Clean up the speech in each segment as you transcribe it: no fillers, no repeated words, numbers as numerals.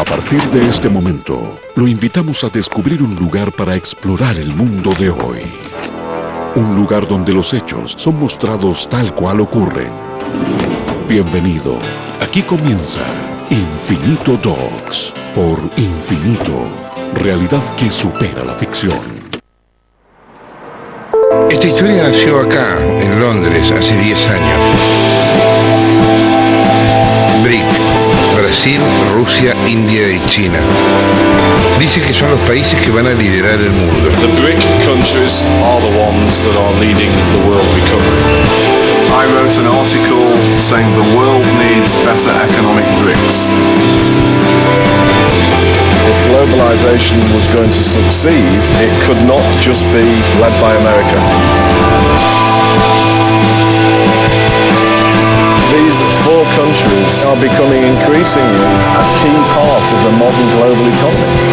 A partir de este momento, lo invitamos a descubrir un lugar para explorar el mundo de hoy. Un lugar donde los hechos son mostrados tal cual ocurren. Bienvenido. Aquí comienza Infinito Docs por Infinito. Realidad que supera la ficción. Esta historia nació acá, en Londres, hace 10 años. BRIC, Brasil, Rusia, India y China. Dice que son los países que van a liderar el mundo. The BRIC countries are the ones that are leading the world recovery. I wrote an article saying the world needs better economic BRICs. If globalization was going to succeed, it could not just be led by America. These four countries are becoming increasingly a key part of the modern global economy.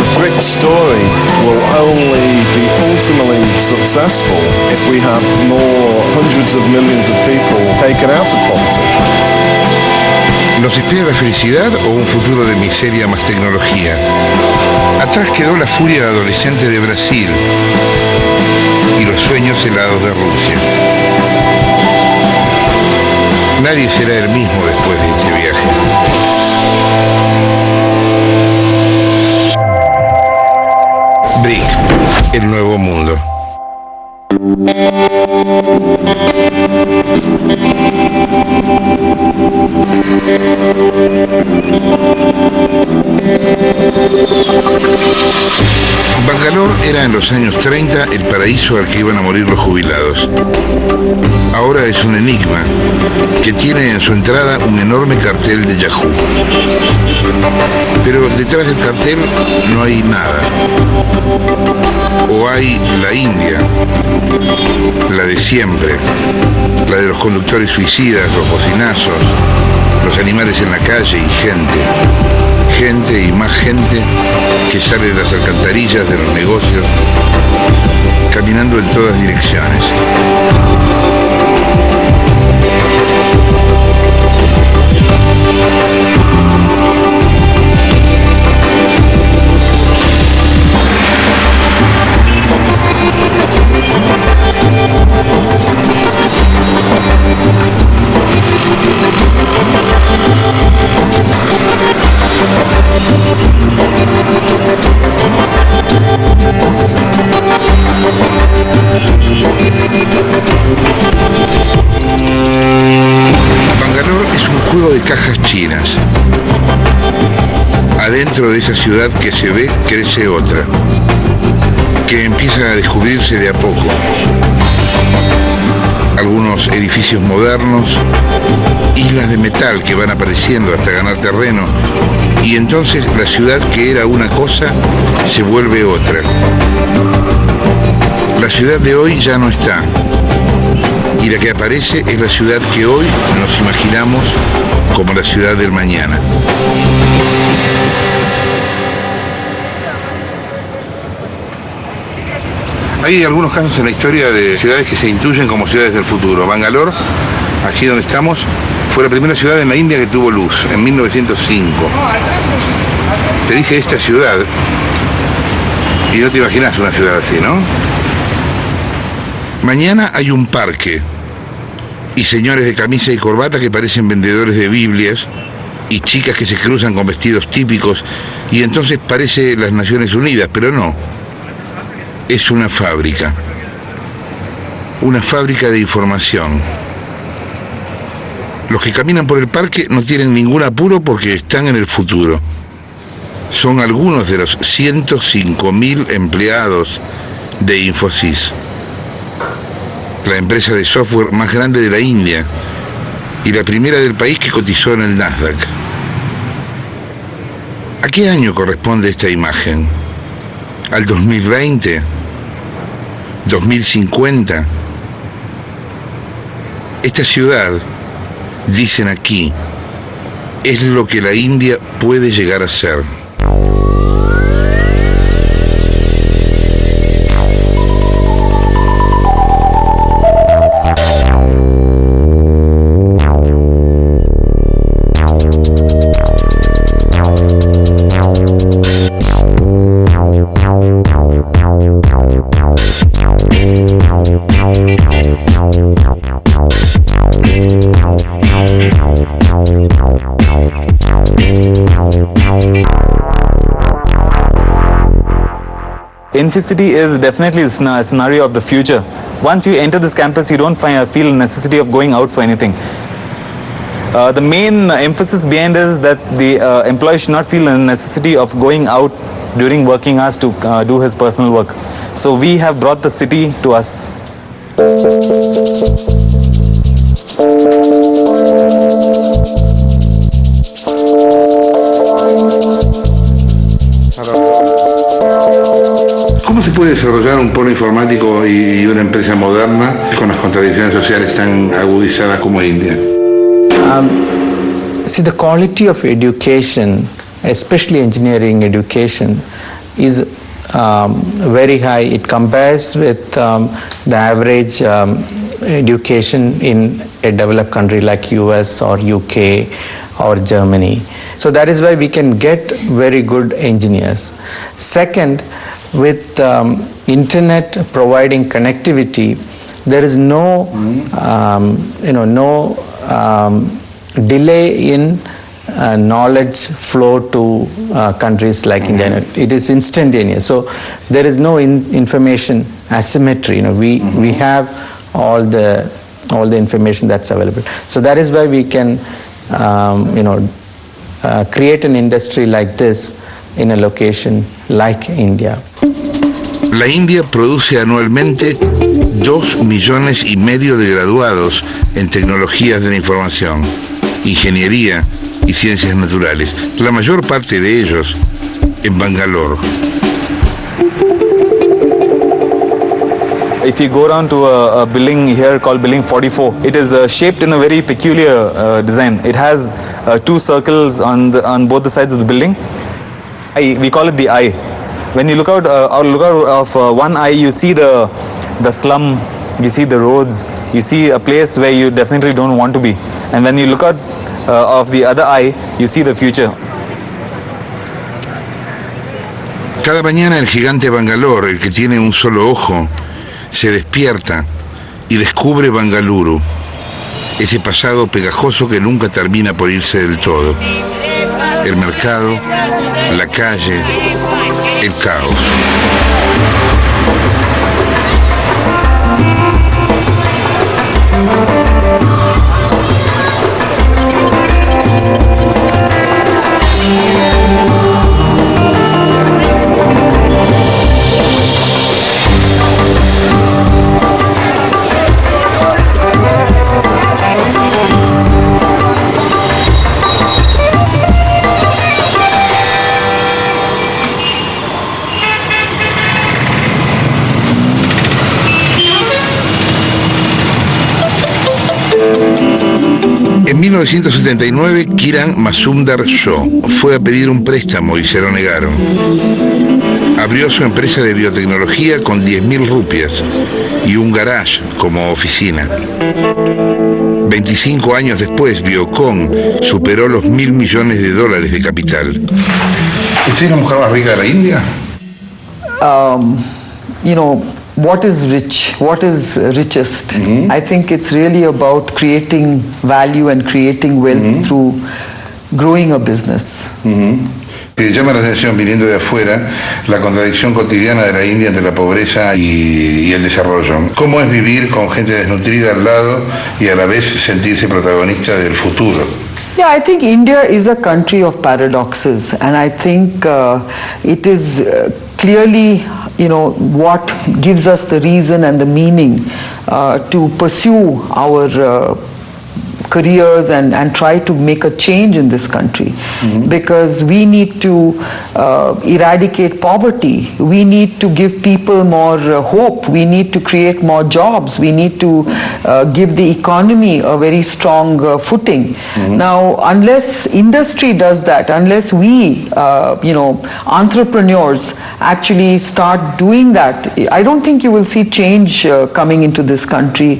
The BRIC story will only be ultimately successful if we have more hundreds of millions of people taken out of poverty. ¿Nos espera la felicidad o un futuro de miseria más tecnología? Atrás quedó la furia adolescente de Brasil y los sueños helados de Rusia. Nadie será el mismo después de este viaje. BRIC, el nuevo mundo. Bangalore era en los años 30 el paraíso al que iban a morir los jubilados. Ahora es un enigma que tiene en su entrada un enorme cartel de Yahoo. Pero detrás del cartel no hay nada. O hay la India, la de siempre, la de los conductores suicidas, los bocinazos, los animales en la calle y gente y más gente que sale de las alcantarillas de los negocios, caminando en todas direcciones. Bangalore es un juego de cajas chinas. Adentro de esa ciudad que se ve, crece otra, que empieza a descubrirse de a poco. Algunos edificios modernos, islas de metal que van apareciendo hasta ganar terreno, y entonces la ciudad que era una cosa se vuelve otra. La ciudad de hoy ya no está, y la que aparece es la ciudad que hoy nos imaginamos como la ciudad del mañana. Hay algunos casos en la historia de ciudades que se intuyen como ciudades del futuro. Bangalore, aquí donde estamos, fue la primera ciudad en la India que tuvo luz, en 1905. Te dije esta ciudad, y no te imaginas una ciudad así, ¿no? Mañana hay un parque, y señores de camisa y corbata que parecen vendedores de Biblias, y chicas que se cruzan con vestidos típicos, y entonces parece las Naciones Unidas, pero no. Es una fábrica de información. Los que caminan por el parque no tienen ningún apuro porque están en el futuro. Son algunos de los 105.000 empleados de Infosys, la empresa de software más grande de la India y la primera del país que cotizó en el Nasdaq. ¿A qué año corresponde esta imagen? ¿Al 2020? ¿2050? Esta ciudad, dicen aquí, es lo que la India puede llegar a ser. Inficity is definitely a scenario of the future. Once you enter this campus, you don't feel necessity of going out for anything. The main emphasis behind is that the employee should not feel a necessity of going out during working hours to do his personal work. So we have brought the city to us. ¿Cómo se puede desarrollar un polo informático y una empresa moderna con las contradicciones sociales tan agudizadas como India? See, the quality of education, especially engineering education, is very high. It compares with the average education in a developed country like US or UK or Germany. So that is why we can get very good engineers. Second, with internet providing connectivity, there is no delay in knowledge flow to countries like India. It is instantaneous. So there is no information asymmetry. We have all the information that's available. So that is why we can create an industry like this in a location like India. La India produce anualmente 2,5 millones de graduados en tecnologías de la información, ingeniería y ciencias naturales, la mayor parte de ellos en Bangalore. If you go down to a building here called Building 44, it is shaped in a very peculiar design. It has 2 circles on both the sides of the building. We call it the eye. When you look out of one eye, you see the slum, you see the roads, you see a place where you definitely don't want to be. And when you look out of the other eye, you see the future. Cada mañana el gigante Bangalore, el que tiene un solo ojo, se despierta y descubre Bangaluru, ese pasado pegajoso que nunca termina por irse del todo. El mercado, la calle, el caos. En 1979, Kiran Mazumdar Shaw fue a pedir un préstamo y se lo negaron. Abrió su empresa de biotecnología con 10.000 rupias y un garage como oficina. 25 años después, Biocon superó los $1.000 millones de capital. ¿Usted es la mujer más rica de la India? What is rich? What is richest? I think it's really about creating value and creating wealth through growing a business. Que llama la atención, viniendo de afuera, la contradicción cotidiana de la India entre la pobreza y el desarrollo. ¿Cómo es vivir con gente desnutrida al lado y a la vez sentirse protagonista del futuro? Yeah, I think India is a country of paradoxes, and I think it is clearly, what gives us the reason and the meaning to pursue our careers and try to make a change in this country, because we need to eradicate poverty, we need to give people more hope, we need to create more jobs, we need to give the economy a very strong footing. Now, unless industry does that, unless we entrepreneurs actually start doing that, I don't think you will see change coming into this country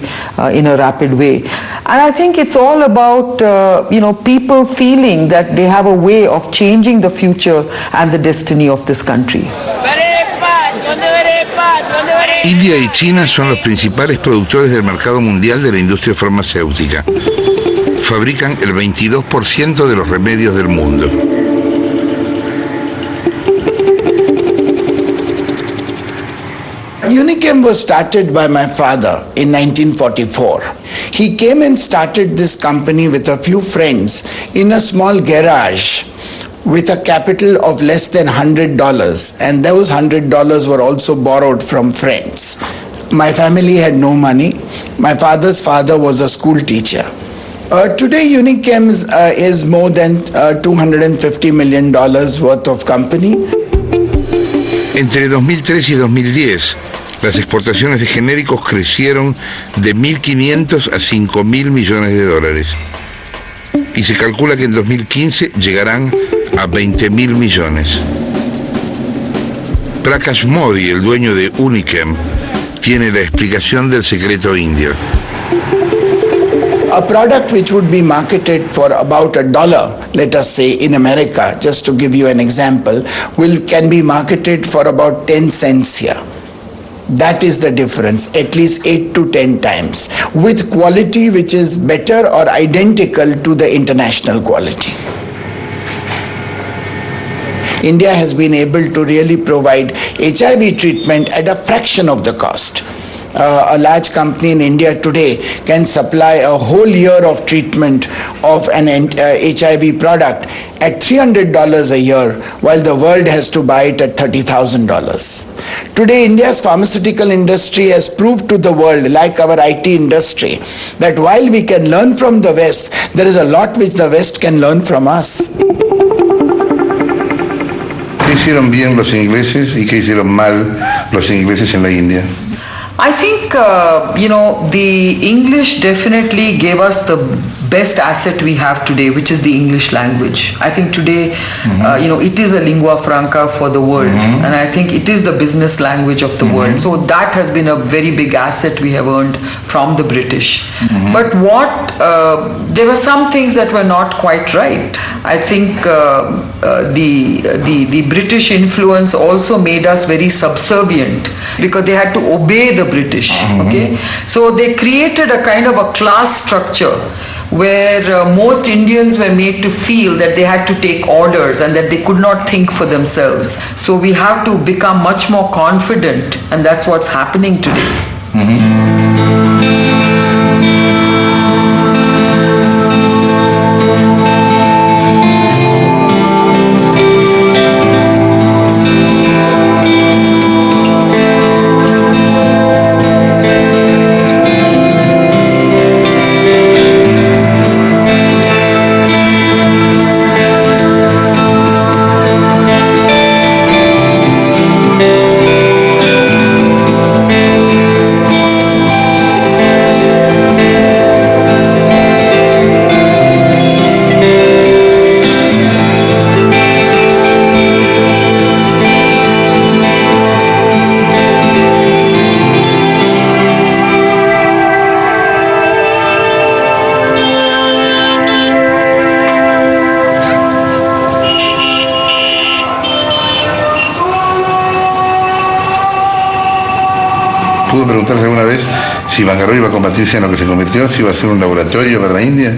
in a rapid way. And I think it's all about people feeling that they have a way of changing the future and the destiny of this country. India y China son los principales productores del mercado mundial de la industria farmacéutica. Fabrican el 22% de los remedios del mundo. Unichem was started by my father in 1944. He came and started this company with a few friends in a small garage with a capital of less than $100, and those $100 were also borrowed from friends. My family had no money. My father's father was a school teacher. Today Unichem is more than $250 million worth of company. Entre 2003 y 2010, las exportaciones de genéricos crecieron de 1.500 a 5.000 millones de dólares. Y se calcula que en 2015 llegarán a 20.000 millones. Prakash Modi, el dueño de Unichem, tiene la explicación del secreto indio. A product which would be marketed for about $1, let us say in America, just to give you an example, can be marketed for about 10 cents here. That is the difference, at least 8 to 10 times, with quality which is better or identical to the international quality. India has been able to really provide HIV treatment at a fraction of the cost. A large company in India today can supply a whole year of treatment of an HIV product at $300 a year, while the world has to buy it at $30,000. Today, India's pharmaceutical industry has proved to the world, like our IT industry, that while we can learn from the West, there is a lot which the West can learn from us. ¿Qué hicieron bien los ingleses y qué hicieron mal los ingleses en la India? I think, the English definitely gave us the best asset we have today, which is the English language. I think today, it is a lingua franca for the world, and I think it is the business language of the world. So that has been a very big asset we have earned from the British. But there were some things that were not quite right. I think the British influence also made us very subservient because they had to obey the British. Okay, so they created a kind of a class structure where most Indians were made to feel that they had to take orders and that they could not think for themselves. So we have to become much more confident, and that's what's happening today. ¿Pudo preguntarse alguna vez si Bangalore iba a convertirse en lo que se convirtió, si iba a ser un laboratorio para la India?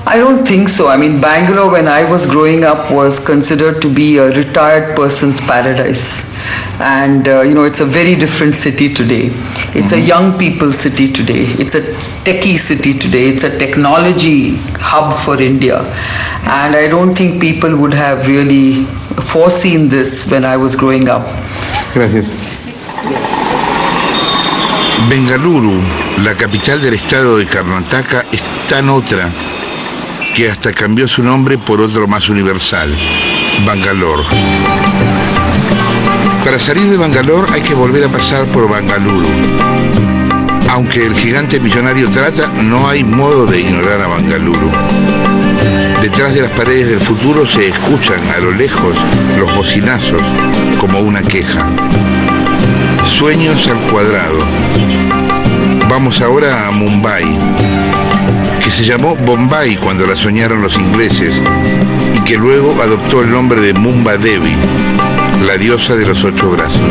I don't think so. I mean, Bangalore, when I was growing up, was considered to be a retired person's paradise. And, it's a very different city today. It's a young people city today. It's a techie city today. It's a technology hub for India. And I don't think people would have really foreseen this when I was growing up. Gracias. Bengaluru, la capital del estado de Karnataka, es tan otra que hasta cambió su nombre por otro más universal, Bangalore. Para salir de Bangalore hay que volver a pasar por Bengaluru. Aunque el gigante millonario trata, no hay modo de ignorar a Bengaluru. Detrás de las paredes del futuro se escuchan a lo lejos los bocinazos como una queja. Sueños al cuadrado. Vamos ahora a Mumbai, que se llamó Bombay cuando la soñaron los ingleses y que luego adoptó el nombre de Mumba Devi, la diosa de los 8 brazos.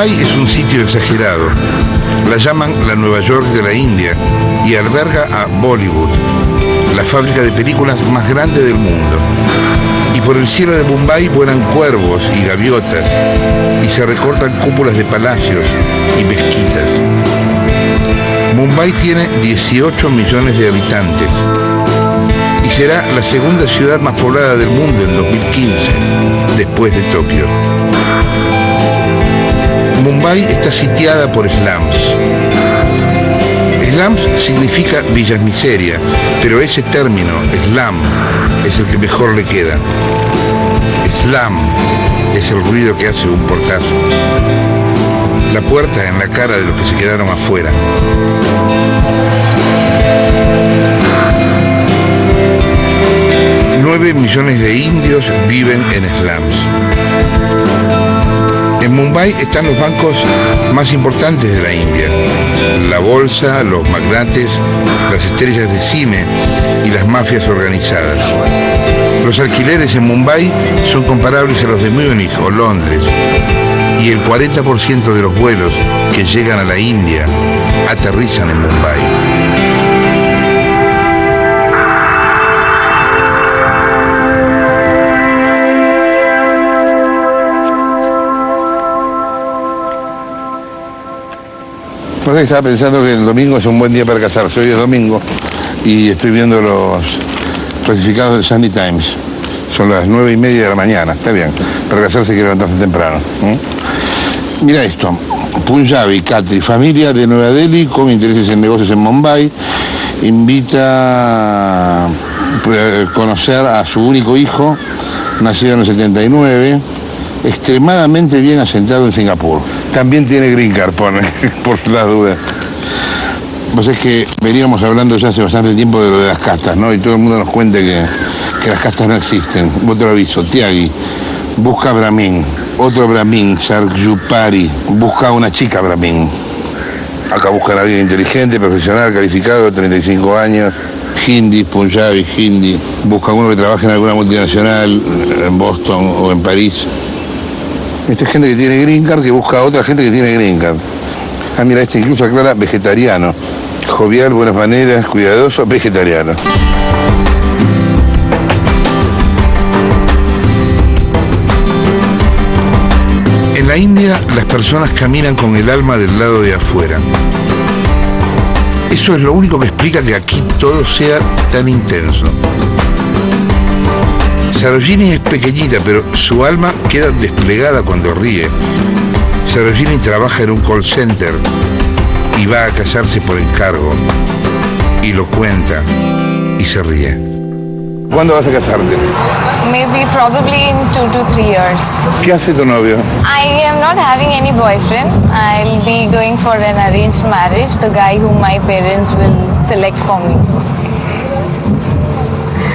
Mumbai es un sitio exagerado. La llaman la Nueva York de la India y alberga a Bollywood, la fábrica de películas más grande del mundo. Y por el cielo de Mumbai vuelan cuervos y gaviotas y se recortan cúpulas de palacios y mezquitas. Mumbai tiene 18 millones de habitantes y será la segunda ciudad más poblada del mundo en 2015, después de Tokio. Mumbai está sitiada por slums. Slums significa villas miseria, pero ese término, slum, es el que mejor le queda. Slum es el ruido que hace un portazo. La puerta en la cara de los que se quedaron afuera. Nueve millones de indios viven en slums. En Mumbai están los bancos más importantes de la India, la bolsa, los magnates, las estrellas de cine y las mafias organizadas. Los alquileres en Mumbai son comparables a los de Múnich o Londres, y el 40% de los vuelos que llegan a la India aterrizan en Mumbai. Pues estaba pensando que el domingo es un buen día para casarse. Hoy es domingo y estoy viendo los clasificados del Sunday Times. Son las 9:30 de la mañana. Está bien. Para casarse hay que levantarse temprano. Mira esto. Punjabi, Khatri, familia de Nueva Delhi con intereses en negocios en Mumbai. Invita a conocer a su único hijo, nacido en el 79. Extremadamente bien asentado en Singapur. También tiene green card, pone, por las dudas. Pues es que veníamos hablando ya hace bastante tiempo de lo de las castas, ¿no? Y todo el mundo nos cuenta que las castas no existen. Otro aviso, Tiagi, busca Brahmin. Otro Brahmin, Sarjupari, busca una chica Brahmin. Acá buscan a alguien inteligente, profesional, calificado, de 35 años. Hindi, Punjabi, Hindi. Busca uno que trabaje en alguna multinacional, en Boston o en París. Esta es gente que tiene green card, que busca a otra gente que tiene green card. Ah, mira, este incluso aclara vegetariano. Jovial, buenas maneras, cuidadoso, vegetariano. En la India, las personas caminan con el alma del lado de afuera. Eso es lo único que explica que aquí todo sea tan intenso. Sarojini es pequeñita, pero su alma queda desplegada cuando ríe. Sarojini trabaja en un call center y va a casarse por encargo. Y lo cuenta y se ríe. ¿Cuándo vas a casarte? Maybe probably in 2 to 3 years. ¿Qué hace tu novio? I am not having any boyfriend. I'll be going for an arranged marriage, the guy whom my parents will select for me.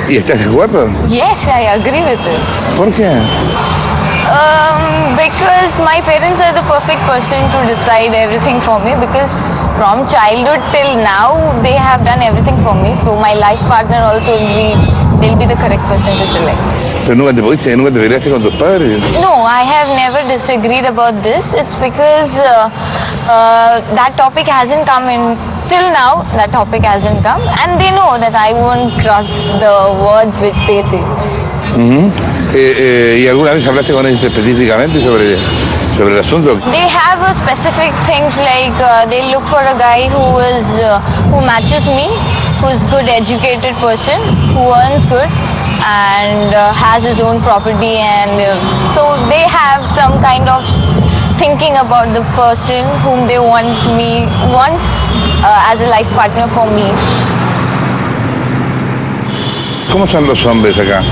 ¿Y estás de acuerdo? Yes, I agree with it. ¿Por qué? Because my parents are the perfect person to decide everything for me, because from childhood till now they have done everything for me, so my life partner also will be the correct person to select. ¿Pero nunca te peleaste con tus padres? No, I have never disagreed about this. It's because that topic hasn't come in till now. That topic hasn't come, and they know that I won't cross the words which they say. ¿Y alguna vez hablaste con ellos específicamente sobre el asunto? They have a specific things like they look for a guy who matches me, who's good educated person, who earns good and has his own property, and so they have some kind of thinking about the person whom they want as a life partner for me. ¿Cómo son los hombres acá?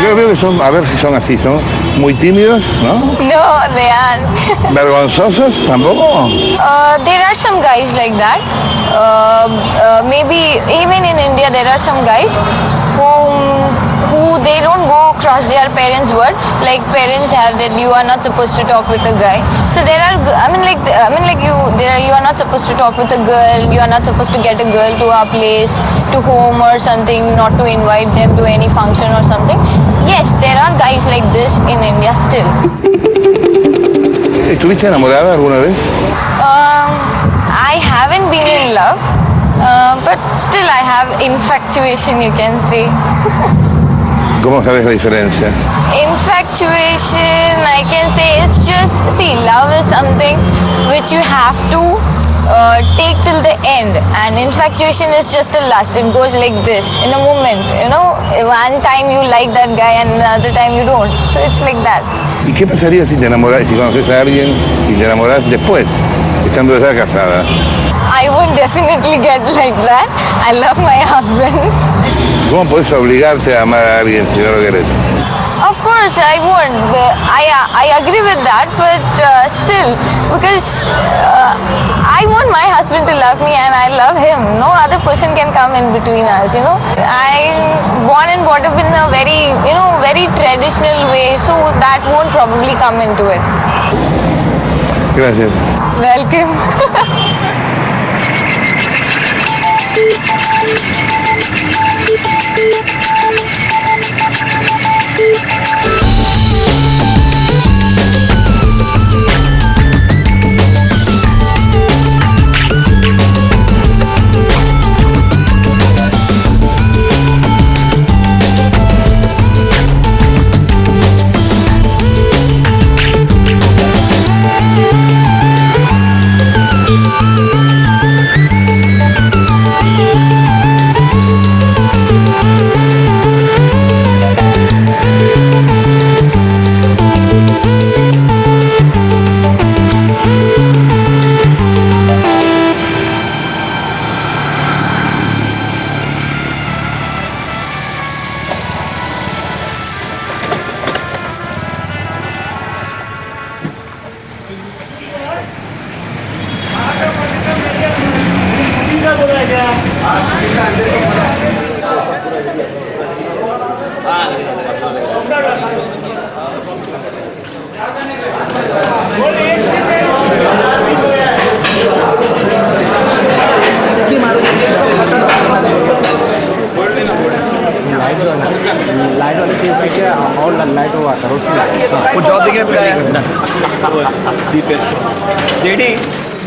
Yo veo que son, a ver si son así, son muy tímidos, ¿no? No, they aren't. ¿Vergonzosos tampoco? There are some guys like that. Maybe even in India there are some guys who they don't go across their parents' word. Like parents have that you are not supposed to talk with a guy. So there are, you are not supposed to talk with a girl. You are not supposed to get a girl to our place, to home or something, not to invite them to any function or something. Yes, there are guys like this in India still. ¿Estuviste enamorada alguna vez? I haven't been in love, but still I have infatuation, you can say. ¿Cómo sabes la diferencia? Infatuation, I can say it's just, see, love is something which you have to take till the end, and infatuation is just a lust. It goes like this in a moment, you know, one time you like that guy and another time you don't, so it's like that. ¿Y qué pasaría si te enamoras, si conoces a alguien y te enamoras después, estando ya casada? I would definitely get like that. I love my husband. ¿Cómo podés obligarte a amar a alguien si no lo querés? Of course, I won't. I agree with that, but still, because I want my husband to love me and I love him. No other person can come in between us, you know. I'm born and brought up in a very, very traditional way, so that won't probably come into it. Gracias. Welcome.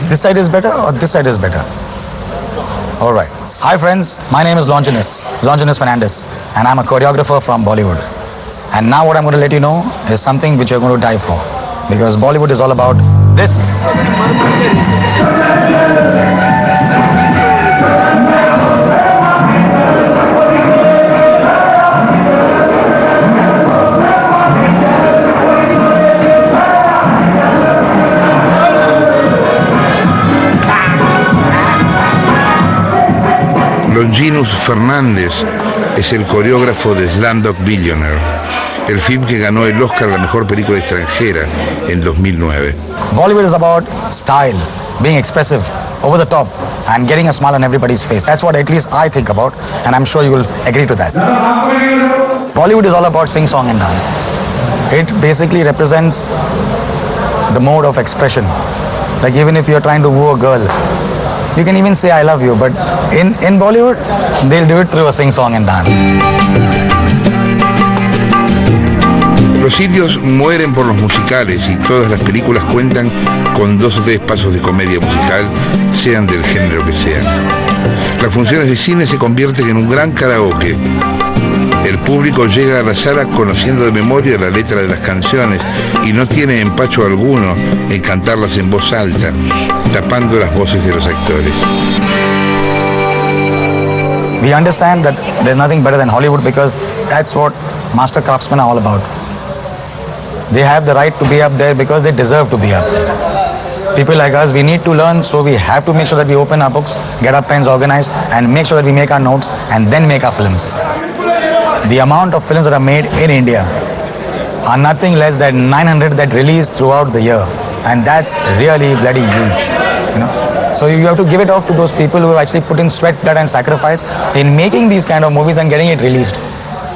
This side is better or this side is better? All right. Hi friends, my name is Longinus Fernandez, and I'm a choreographer from Bollywood. And now what I'm going to let you know is something which you're going to die for, because Bollywood is all about this. Longinus Fernández es el coreógrafo de Slumdog Millionaire, el film que ganó el Oscar a la mejor película extranjera en 2009. Bollywood is about style, being expressive, over the top, and getting a smile on everybody's face. That's what at least I think about, and I'm sure you will agree to that. Bollywood is all about sing, song, and dance. It basically represents the mode of expression. Like even if you're trying to woo a girl, you can even say I love you, but in Bollywood, they'll do it through a sing, song and dance. Los indios mueren por los musicales y todas las películas cuentan con 2 o 3 pasos de comedia musical, sean del género que sean. Las funciones de cine se convierten en un gran karaoke. El público llega a la sala conociendo de memoria la letra de las canciones y no tiene empacho alguno en cantarlas en voz alta, tapando las voces de los actores. We understand that there's nothing better than Hollywood, because that's what master craftsmen are all about. They have the right to be up there because they deserve to be up there. People like us, we need to learn, so we have to make sure that we open our books, get our pens organized, and make sure that we make our notes and then make our films. The amount of films that are made in India are nothing less than 900 that release throughout the year, and that's really bloody huge, you know. So you have to give it off to those people who have actually put in sweat, blood and sacrifice in making these kind of movies and getting it released.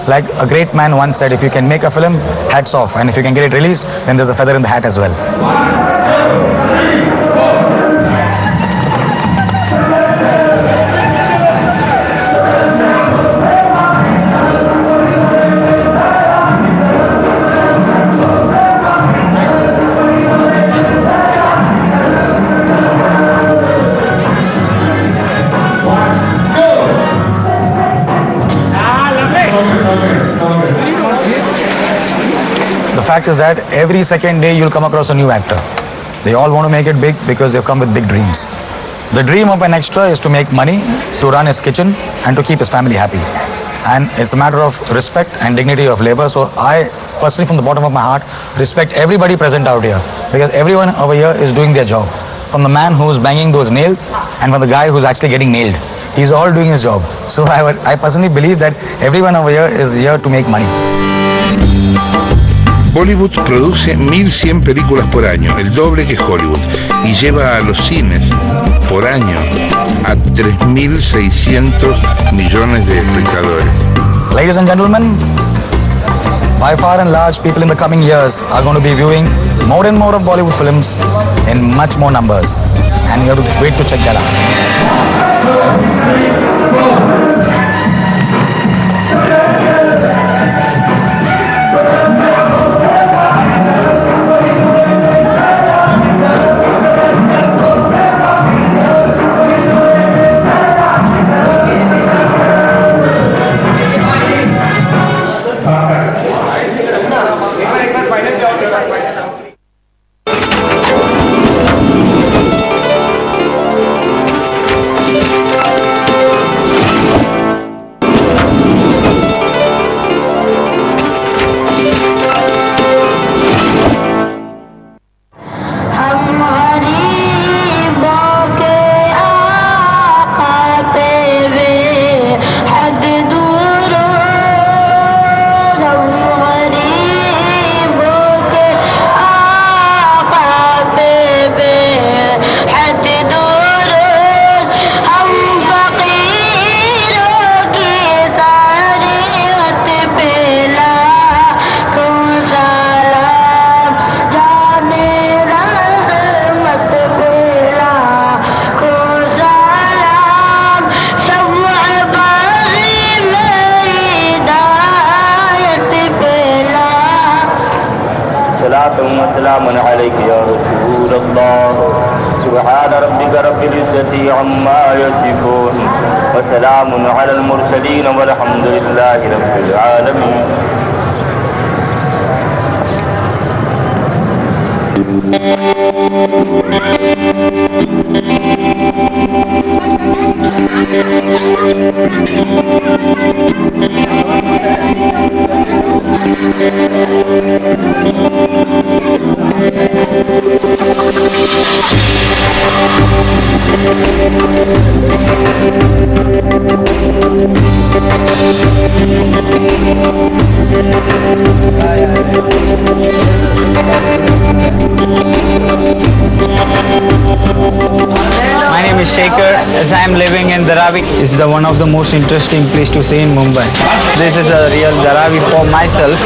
Like a great man once said, if you can make a film, hats off. And if you can get it released, then there's a feather in the hat as well. The fact is that every second day you'll come across a new actor. They all want to make it big because they've come with big dreams. The dream of an extra is to make money, to run his kitchen, and to keep his family happy. And it's a matter of respect and dignity of labor. So I personally, from the bottom of my heart, respect everybody present out here, because everyone over here is doing their job. From the man who's banging those nails and from the guy who's actually getting nailed. He's all doing his job. So I personally believe that everyone over here is here to make money. Bollywood produce 1.100 películas por año, el doble que Hollywood, y lleva a los cines por año a 3.600 millones de espectadores. Ladies and gentlemen, by far and large, people in the coming years are going to be viewing more and more of Bollywood films in much more numbers. And you have to wait to check that out. وسلام عليك يا رسول الله سبحان ربك رب العزة عما يصفون وسلام على المرسلين والحمد لله رب العالمين. My name is Shekhar. As I am living in Dharavi, it's one of the most interesting place to see in Mumbai. This is a real Dharavi for myself.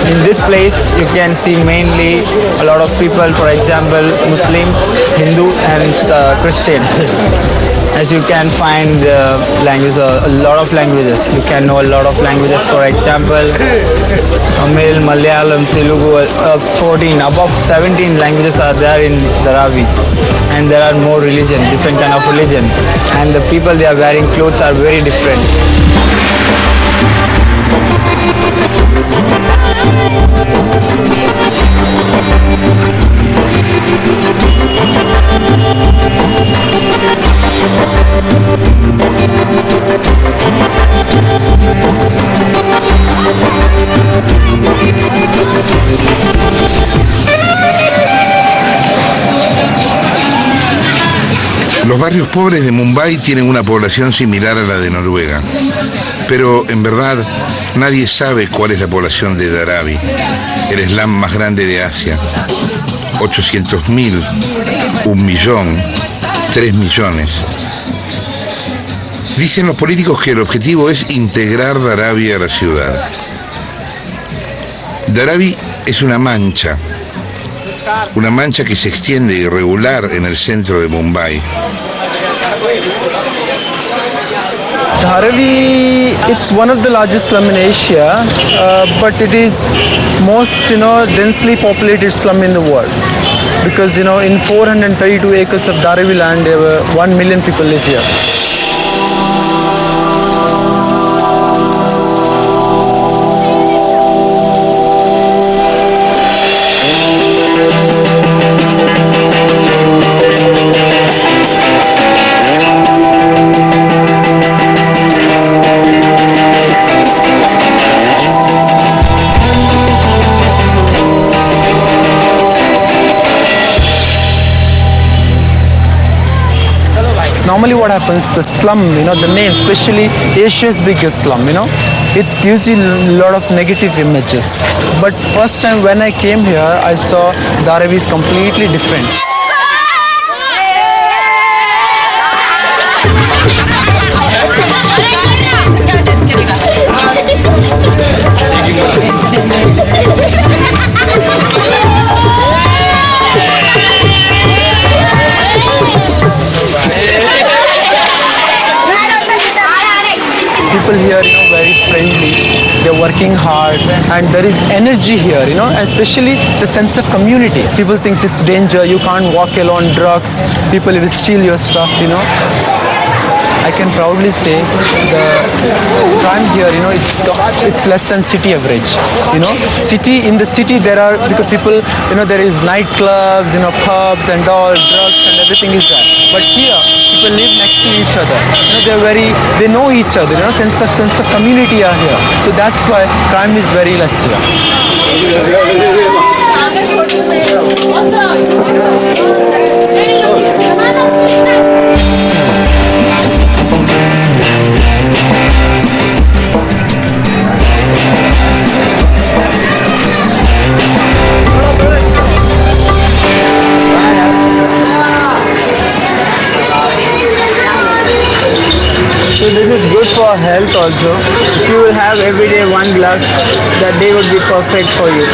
In this place, you can see mainly a lot of people, for example, Muslim, Hindu and Christian. As you can find languages, a lot of languages. You can know a lot of languages. For example, Tamil, Malayalam, Telugu, 14, above 17 languages are there in Dharavi. And there are more religion, different kind of religion. And the people they are wearing clothes are very different. Los barrios pobres de Mumbai tienen una población similar a la de Noruega, pero en verdad nadie sabe cuál es la población de Dharavi, el slum más grande de Asia. 800.000, 1 millón, 3 millones. Dicen los políticos que el objetivo es integrar Dharavi a la ciudad. Dharavi es una mancha que se extiende irregular en el centro de Mumbai. Dharavi, it's one of the largest slum in Asia, but it is most, densely populated slum in the world. Because, in 432 acres of Dharavi land, there were 1 million people live here. Normally what happens, the slum, the name, especially Asia's biggest slum, it gives you a lot of negative images. But first time when I came here, I saw Dharavi is completely different. People here, very friendly. They're working hard, and there is energy here, especially the sense of community. People think it's danger. You can't walk alone. Drugs. People will steal your stuff. I can proudly say the crime here, it's less than city average. In the city there are, because people, there is nightclubs, pubs and all, drugs and everything is there. But here, people live next to each other. They know each other. Sense of community are here. So that's why crime is very less here. So this is good for health also. If you will have every day 1 glass, that day would be perfect for you.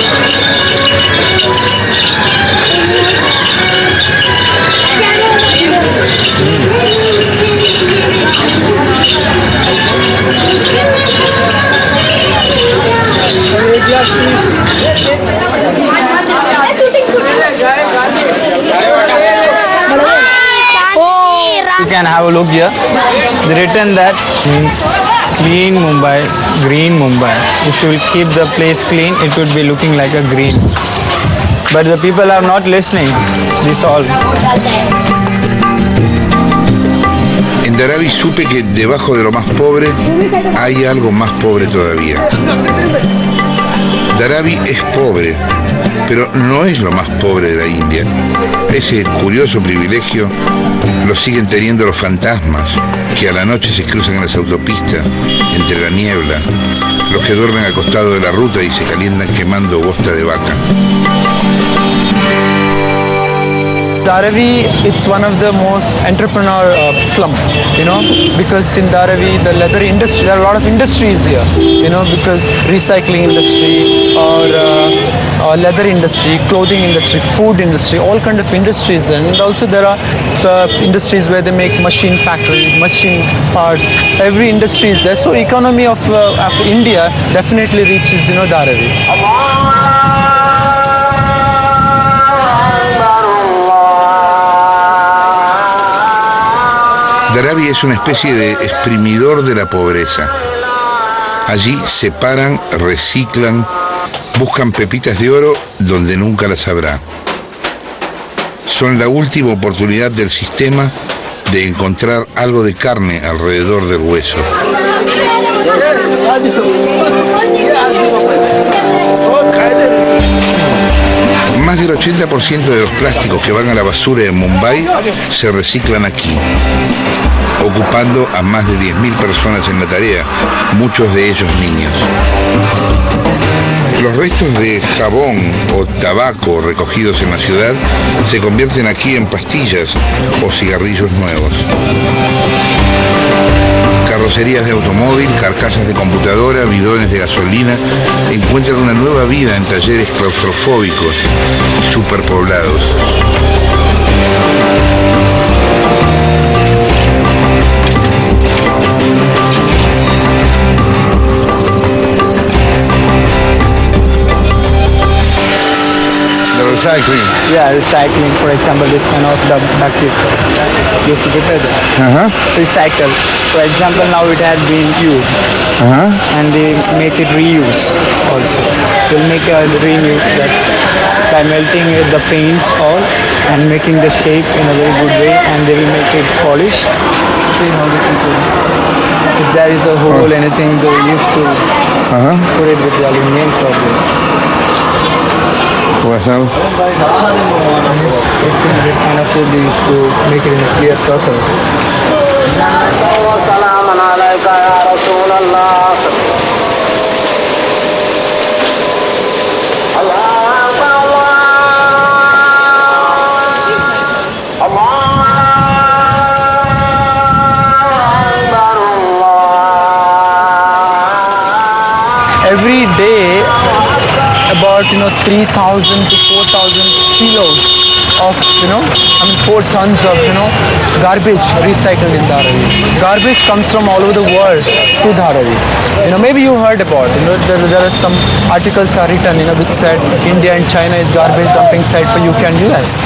You can have a look here. The written that means clean Mumbai, green Mumbai. If you will keep the place clean, it would be looking like a green. But the people are not listening. This all. En Dharavi supe que debajo de lo más pobre hay algo más pobre todavía. Dharavi es pobre, pero no es lo más pobre de la India. Ese curioso privilegio lo siguen teniendo los fantasmas que a la noche se cruzan en las autopistas entre la niebla, los que duermen al costado de la ruta y se calientan quemando bosta de vaca. Dharavi, it's one of the most entrepreneurial slum, because in Dharavi, the leather industry, there are a lot of industries here, because recycling industry or leather industry, clothing industry, food industry, all kind of industries. And also there are industries where they make machine factories, machine parts, every industry is there. So economy of India definitely reaches, Dharavi. Dharavi es una especie de exprimidor de la pobreza. Allí separan, reciclan, buscan pepitas de oro donde nunca las habrá. Son la última oportunidad del sistema de encontrar algo de carne alrededor del hueso. Más del 80% de los plásticos que van a la basura en Mumbai se reciclan aquí, ocupando a más de 10.000 personas en la tarea, muchos de ellos niños. Los restos de jabón o tabaco recogidos en la ciudad se convierten aquí en pastillas o cigarrillos nuevos. Carrocerías de automóvil, carcasas de computadora, bidones de gasolina encuentran una nueva vida en talleres claustrofóbicos y superpoblados. Recycling. Yeah, recycling. For example, this kind of the bucket used to prepare that. Recycle. For example, now it has been used, and they make it reuse also. They'll make a reuse that by melting the paint all and making the shape in a very good way, and they will make it polished. See how the people. If there is a hole, anything, they used to put it with the aluminum problem. Puede ser. It's in this kind of food they used to make it in a clear circle. Every day about 3,000 to 4,000 kilos of 4 tons of garbage recycled in Dharavi. Garbage comes from all over the world to Dharavi. Maybe you heard about there are some articles are written which said India and China is garbage dumping site for UK and US.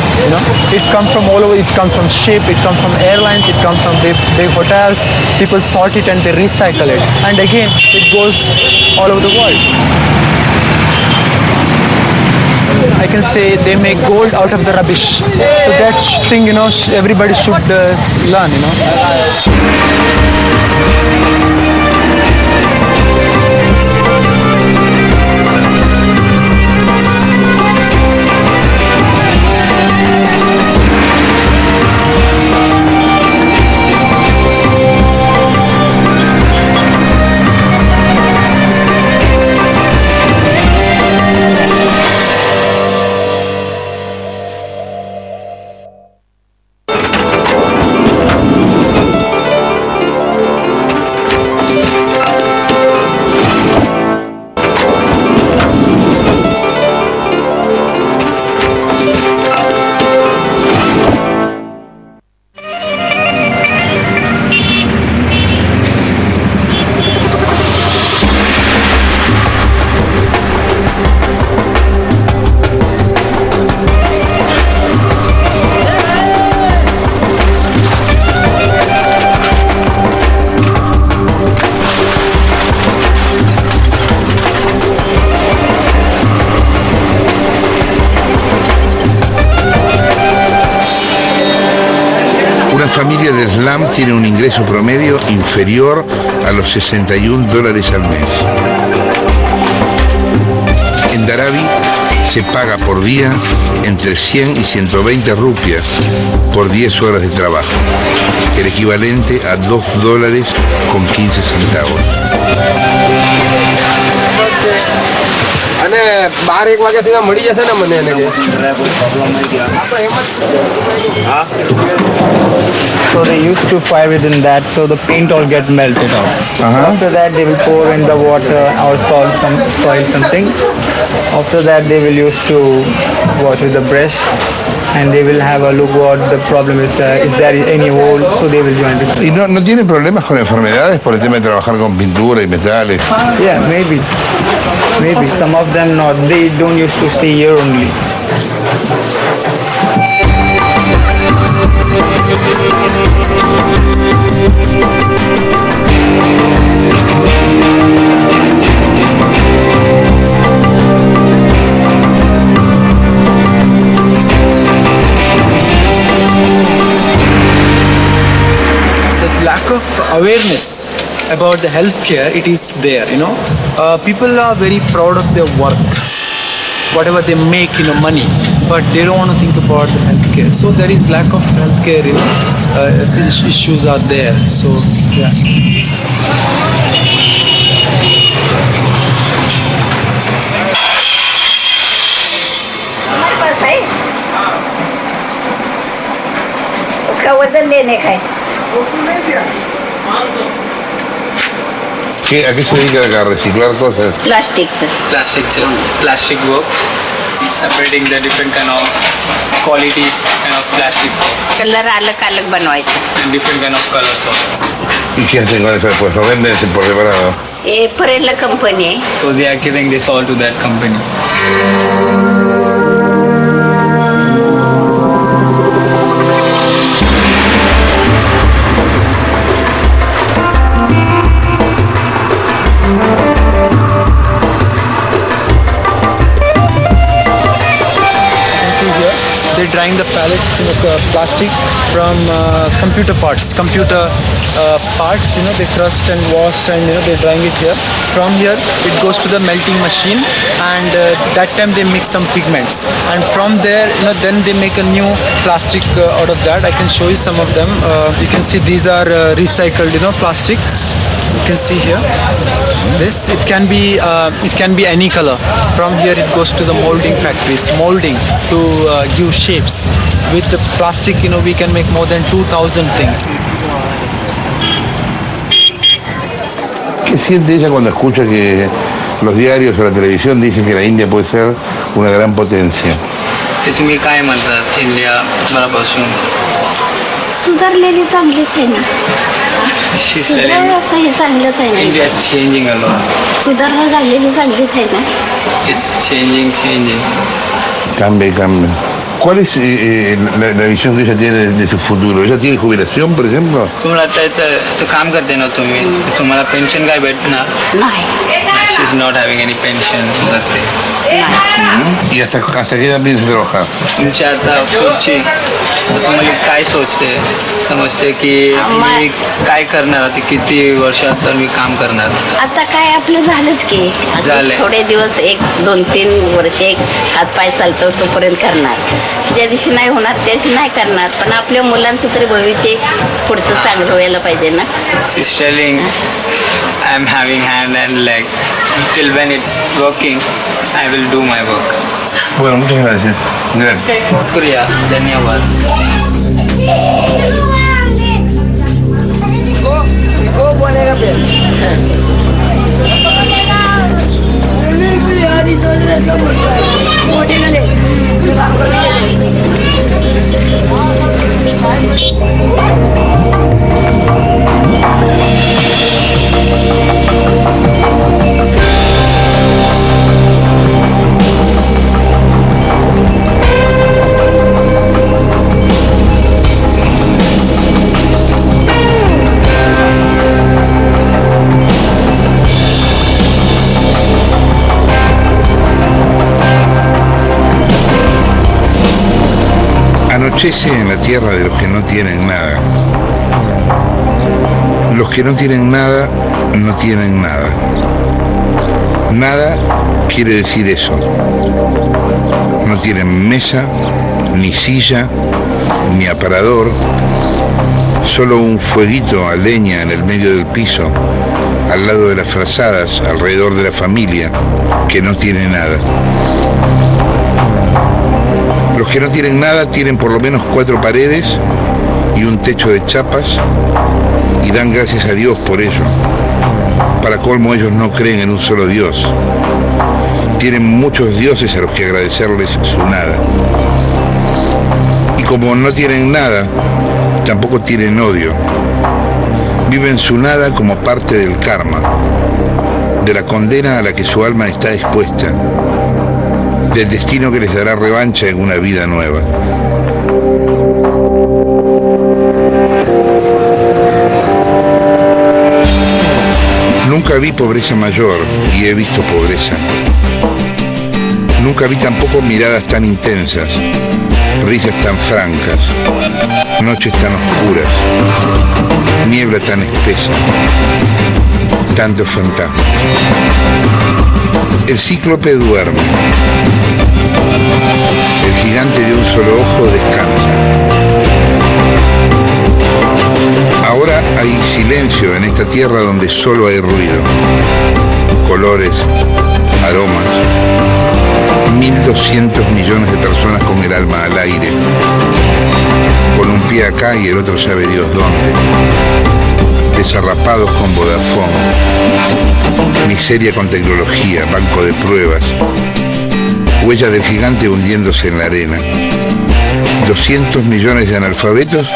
It comes from all over. It comes from ship, it comes from airlines, it comes from big hotels. People sort it and they recycle it, and again it goes all over the world. I can say they make gold out of the rubbish. So that thing, everybody should learn, Una familia de Slam tiene un ingreso promedio inferior a los $61 al mes. En Dharavi se paga por día entre 100 y 120 rupias por 10 horas de trabajo, el equivalente a $2 con 15 centavos. So they used to fire within that, so the paint all get melted out. After that, they will pour in the water or salt, soil, something. After that, they will use to wash with the brush, and they will have a look what the problem is there. If there is any hole, so they will join it. ¿Y no tiene problemas con enfermedades por el tema de trabajar con pintura y metales? Yeah, maybe. Some of them not. They don't used to stay here only. Lack of awareness about the healthcare, it is there, people are very proud of their work, whatever they make, money, but they don't want to think about the healthcare. So there is lack of healthcare, issues are there. So yeah. हमारे पास है उसका वजन लेने का है ¿A qué se dedica acá? ¿A reciclar cosas? Plastics. Plastic work, separating the different kind of quality kind of plastics colour अलग अलग बनवायचं. and different kind of colors also. ¿Y qué hacen con eso después? ¿Lo venden por separado? परेला कंपनी आहे. So they are giving this all to that company. They're drying the pellets, plastic from computer parts. They crushed and washed, and they're drying it here. From here, it goes to the melting machine, and that time they mix some pigments. And from there, then they make a new plastic out of that. I can show you some of them. You can see these are recycled, plastic. You can see here. This it can be any color. From here it goes to the molding factories, molding to give shapes. With the plastic, we can make more than 2,000 things. ¿Qué siente ella cuando escucha que los diarios o la televisión dicen que la India puede ser una gran potencia? तुम्ही काय म्हणतात इंडिया बरापासून सुधारलेली चांगलीच आहे ना. सुधारणा असं हे चांगलंच आहे ना. India is changing a lot. सुधारणा झालेली चांगलीच आहे ना. It's changing. Cambia. ¿Cuál es la visión que ella tiene de su futuro? ¿Ella tiene jubilación, por ejemplo? तुम्हाला तर काम करते ना तुम्हाला पेन्शन काय भेटणार? नाही. She is not having any pension. ¿Y hasta qué edad piensa trabajar? तुमची आता पुढची तुम्हाला काय समजते की मी काय करणार आता किती वर्षात तर मी काम करणार? आता काय आपलं झालंच की. थोडे दिवस 1-2-3 वर्ष हातपाय चालतो तोपर्यंत करणार. ज्या दिवशी नाही होणार त्या दिवशी नाही करणार. पण आपल्या मुलांचं तरी भविष्य पुढचं चांगलं व्हायला पाहिजे ना. She's telling I am having hand and leg. Till when it's working, I will do my work. Bueno, muchas gracias. शुक्रिया, धन्यवाद. Anochece en la tierra de los que no tienen nada. Los que no tienen nada, no tienen nada. Nada quiere decir eso. No tienen mesa, ni silla, ni aparador, solo un fueguito a leña en el medio del piso, al lado de las frazadas, alrededor de la familia, que no tiene nada. Los que no tienen nada tienen por lo menos 4 paredes y un techo de chapas y dan gracias a Dios por ello. Para colmo, ellos no creen en un solo Dios. Tienen muchos dioses a los que agradecerles su nada. Y como no tienen nada, tampoco tienen odio. Viven su nada como parte del karma, de la condena a la que su alma está expuesta, del destino que les dará revancha en una vida nueva. Nunca vi pobreza mayor y he visto pobreza. Nunca vi tampoco miradas tan intensas, risas tan francas, noches tan oscuras, niebla tan espesa, tantos fantasmas. El cíclope duerme. El gigante de un solo ojo descansa. Ahora hay silencio en esta tierra donde solo hay ruido, colores, aromas. 1.200 millones de personas con el alma al aire, con un pie acá y el otro sabe Dios dónde, desarrapados con Vodafone. miseria con tecnología, banco de pruebas, huella del gigante hundiéndose en la arena, 200 millones de analfabetos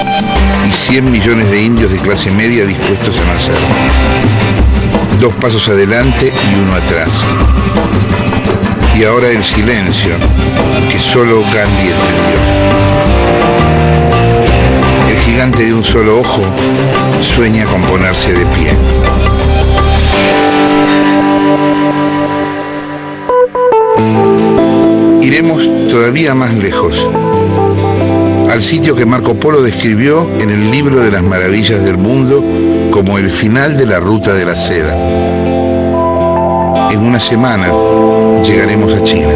y 100 millones de indios de clase media dispuestos a nacer. 2 pasos adelante y 1 atrás. Y ahora el silencio, que solo Gandhi entendió. El gigante de un solo ojo sueña con ponerse de pie. Iremos todavía más lejos, al sitio que Marco Polo describió en el libro de las maravillas del mundo como el final de la ruta de la seda. En una semana llegaremos a China.